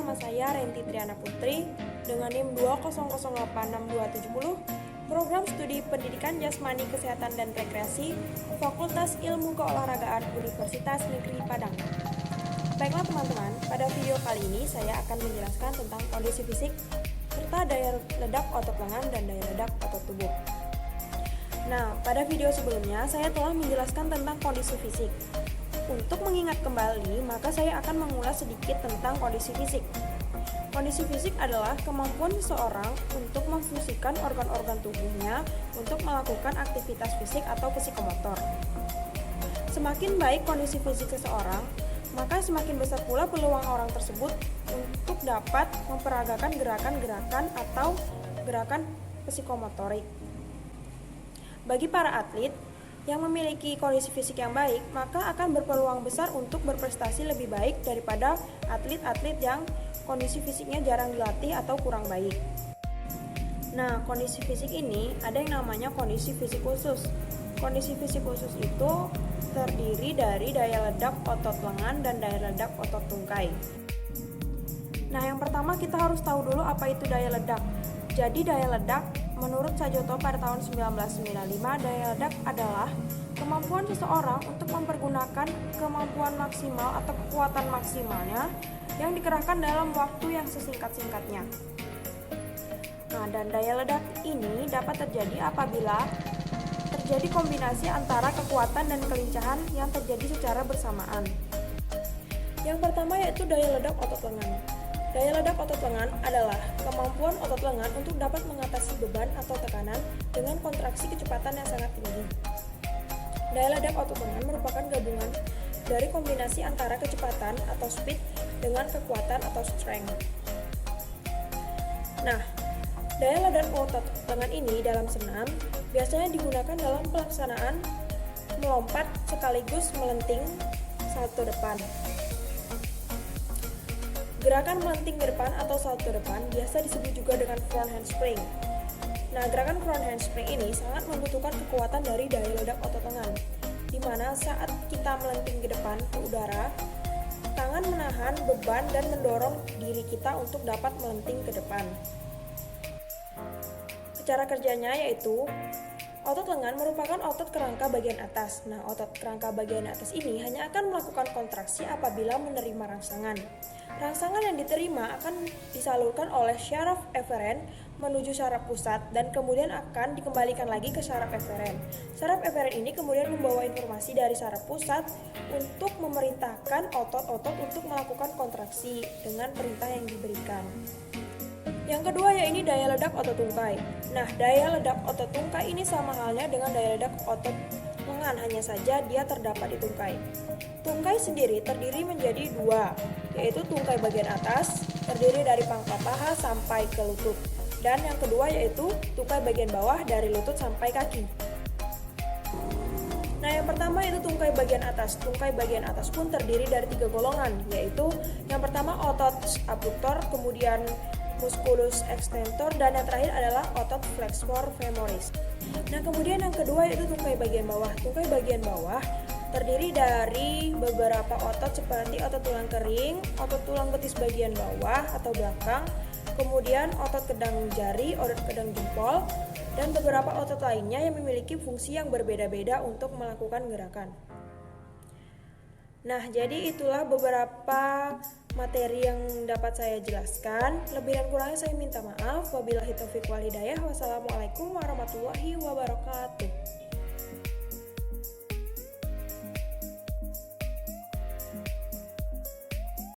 nama saya Renti Triana Putri dengan NIM 200867270, Program Studi Pendidikan Jasmani Kesehatan dan Rekreasi, Fakultas Ilmu Keolahragaan Universitas Negeri Padang. Baiklah teman-teman, pada video kali ini saya akan menjelaskan tentang kondisi fisik serta daya ledak otot lengan dan daya ledak otot tubuh. Nah, pada video sebelumnya saya telah menjelaskan tentang kondisi fisik. Untuk mengingat kembali, maka saya akan mengulas sedikit tentang kondisi fisik. Kondisi fisik adalah kemampuan seseorang untuk memfungsikan organ-organ tubuhnya untuk melakukan aktivitas fisik atau psikomotor. Semakin baik kondisi fisik seseorang, maka semakin besar pula peluang orang tersebut untuk dapat memperagakan gerakan-gerakan atau gerakan psikomotorik. Bagi para atlet yang memiliki kondisi fisik yang baik, maka akan berpeluang besar untuk berprestasi lebih baik daripada atlet-atlet yang kondisi fisiknya jarang dilatih atau kurang baik. Nah, kondisi fisik ini ada yang namanya kondisi fisik khusus. Kondisi fisik khusus itu terdiri dari daya ledak otot lengan dan daya ledak otot tungkai. Nah, yang pertama kita harus tahu dulu apa itu daya ledak. Jadi daya ledak menurut Sajoto pada tahun 1995, daya ledak adalah kemampuan seseorang untuk mempergunakan kemampuan maksimal atau kekuatan maksimalnya yang dikerahkan dalam waktu yang sesingkat-singkatnya. Nah, dan daya ledak ini dapat terjadi apabila terjadi kombinasi antara kekuatan dan kelincahan yang terjadi secara bersamaan. Yang pertama yaitu daya ledak otot lengan. Daya ledak otot lengan adalah kemampuan otot lengan untuk dapat mengatasi beban atau tekanan dengan kontraksi kecepatan yang sangat tinggi. Daya ledak otot lengan merupakan gabungan dari kombinasi antara kecepatan atau speed dengan kekuatan atau strength. Nah, daya ledak otot lengan ini dalam senam biasanya digunakan dalam pelaksanaan melompat sekaligus melenting salto depan. Gerakan melenting ke depan atau salto depan biasa disebut juga dengan front handspring. Nah, gerakan front handspring ini sangat membutuhkan kekuatan dari daya ledak otot lengan, di mana saat kita melenting ke depan ke udara, tangan menahan beban dan mendorong diri kita untuk dapat melenting ke depan. Cara kerjanya yaitu otot lengan merupakan otot kerangka bagian atas. Nah, otot kerangka bagian atas ini hanya akan melakukan kontraksi apabila menerima rangsangan. Rangsangan yang diterima akan disalurkan oleh syaraf eferen menuju syaraf pusat dan kemudian akan dikembalikan lagi ke syaraf eferen. Syaraf eferen ini kemudian membawa informasi dari syaraf pusat untuk memerintahkan otot-otot untuk melakukan kontraksi dengan perintah yang diberikan. Yang kedua yaitu daya ledak otot tungkai. Nah, daya ledak otot tungkai ini sama halnya dengan daya ledak otot lengan, hanya saja dia terdapat di tungkai. Tungkai sendiri terdiri menjadi dua, yaitu tungkai bagian atas, terdiri dari pangkal paha sampai ke lutut. Dan yang kedua yaitu tungkai bagian bawah dari lutut sampai kaki. Nah, yang pertama yaitu tungkai bagian atas. Tungkai bagian atas pun terdiri dari 3 golongan, yaitu yang pertama otot abduktor, kemudian musculus extensor, dan yang terakhir adalah otot flexor femoris. Nah, kemudian yang kedua yaitu tungkai bagian bawah. Tungkai bagian bawah terdiri dari beberapa otot seperti otot tulang kering, otot tulang betis bagian bawah atau belakang, kemudian otot kedang jari, otot kedang jempol, dan beberapa otot lainnya yang memiliki fungsi yang berbeda-beda untuk melakukan gerakan. Nah, jadi itulah beberapa materi yang dapat saya jelaskan. Lebih dan kurangnya saya minta maaf. Wabillahi taufiq wal hidayah. Wassalamualaikum warahmatullahi wabarakatuh.